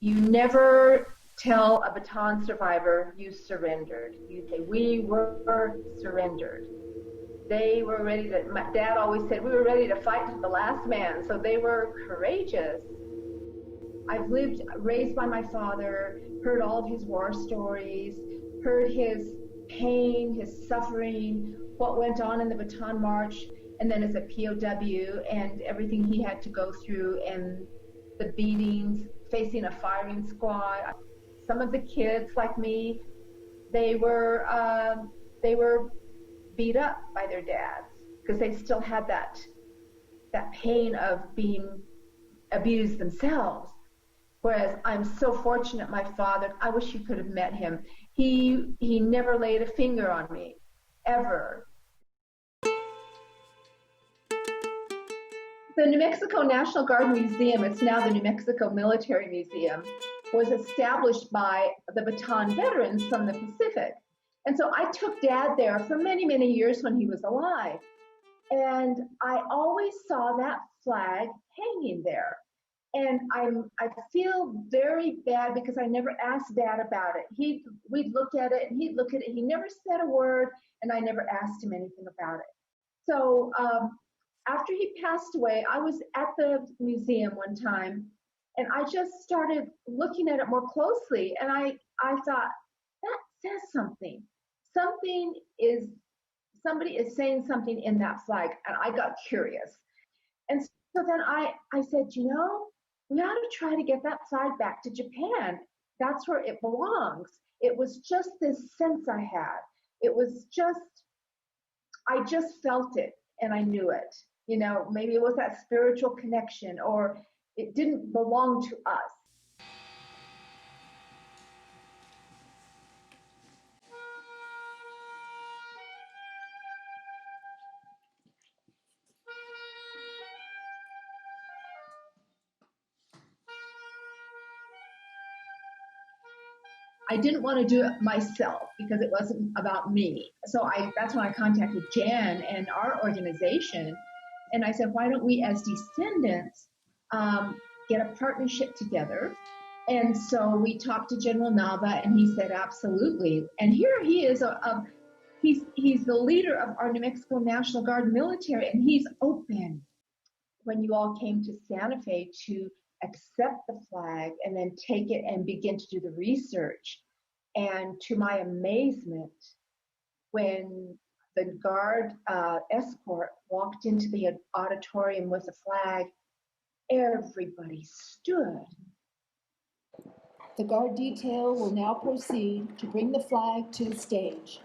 You never tell a Bataan survivor you surrendered. You say, we were surrendered. They were ready to, my dad always said, we were ready to fight to the last man. So they were courageous. I've lived, raised by my father, heard all of his war stories, heard his pain, his suffering, what went on in the Bataan March, and then as a POW, and everything he had to go through, and the beatings, facing a firing squad. Some of the kids, like me, they were beat up by their dads because they still had that pain of being abused themselves. Whereas I'm so fortunate, my father, I wish you could have met him. He never laid a finger on me, ever. The New Mexico National Guard Museum, it's now the New Mexico Military Museum, was established by the Bataan veterans from the Pacific. And so I took Dad there for many, many years when he was alive. And I always saw that flag hanging there. And I feel very bad because I never asked Dad about it. We'd look at it and he'd look at it. He never said a word, and I never asked him anything about it. So after he passed away, I was at the museum one time, and I just started looking at it more closely. And I thought, that says something. Somebody is saying something in that flag, and I got curious. And so then I said, we ought to try to get that flag back to Japan. That's where it belongs. It was just this sense I had. I just felt it and I knew it. Maybe it was that spiritual connection, or it didn't belong to us. I didn't want to do it myself because it wasn't about me. So that's when I contacted Jan and our organization, and I said, why don't we as descendants get a partnership together? And so we talked to General Nava, and he said, absolutely. And here he is, he's the leader of our New Mexico National Guard military, and he's open. When you all came to Santa Fe to accept the flag and then take it and begin to do the research. And to my amazement, when the guard escort walked into the auditorium with the flag, everybody stood. The guard detail will now proceed to bring the flag to the stage.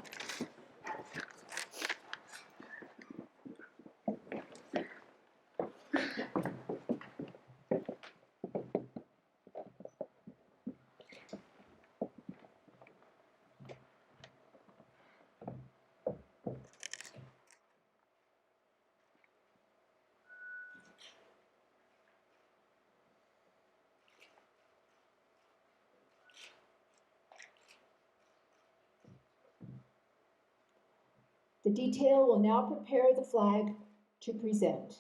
The detail will now prepare the flag to present.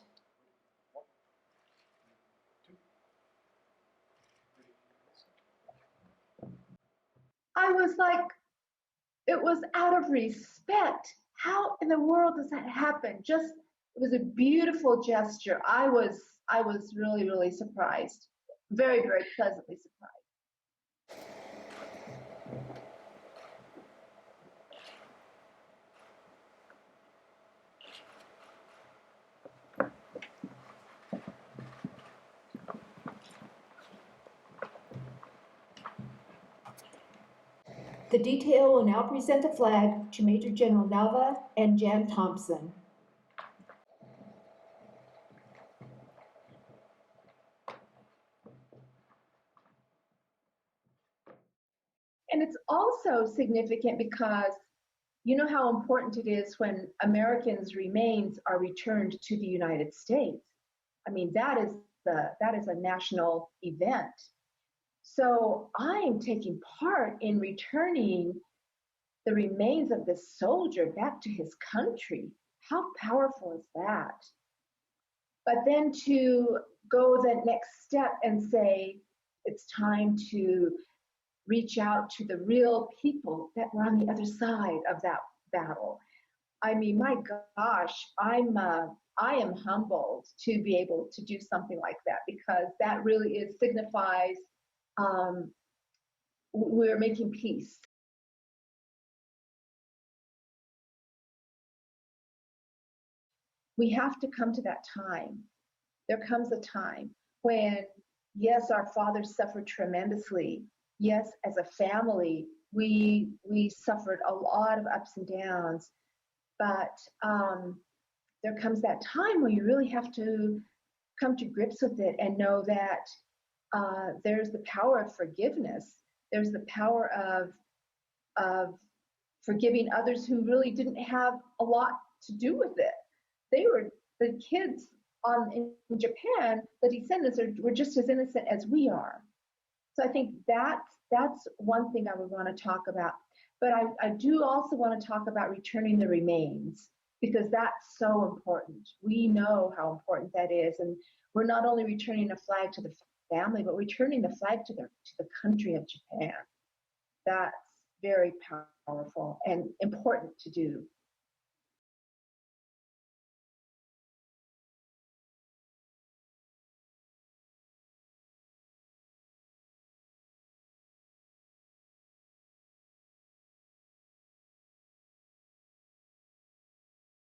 I was like, it was out of respect. How in the world does that happen? It was a beautiful gesture. I was really, really surprised. Very, very pleasantly surprised. The detail will now present the flag to Major General Nava and Jan Thompson. And it's also significant because you know how important it is when Americans' remains are returned to the United States. I mean, that is a national event. So I'm taking part in returning the remains of this soldier back to his country. How powerful is that? But then to go the next step and say, It's time to reach out to the real people that were on the other side of that battle. I mean, my gosh, I am humbled to be able to do something like that, because that really is signifies um, we're making peace. We have to come to that time. There comes a time when, yes, our fathers suffered tremendously. Yes, as a family, we suffered a lot of ups and downs, but there comes that time where you really have to come to grips with it and know that there's the power of forgiveness. There's the power of forgiving others who really didn't have a lot to do with it. They were the kids in Japan. The descendants were just as innocent as we are. So I think that's one thing I would want to talk about. But I do also want to talk about returning the remains, because that's so important. We know how important that is, and we're not only returning a flag to the family, but returning the flag to the country of Japan. That's very powerful and important to do.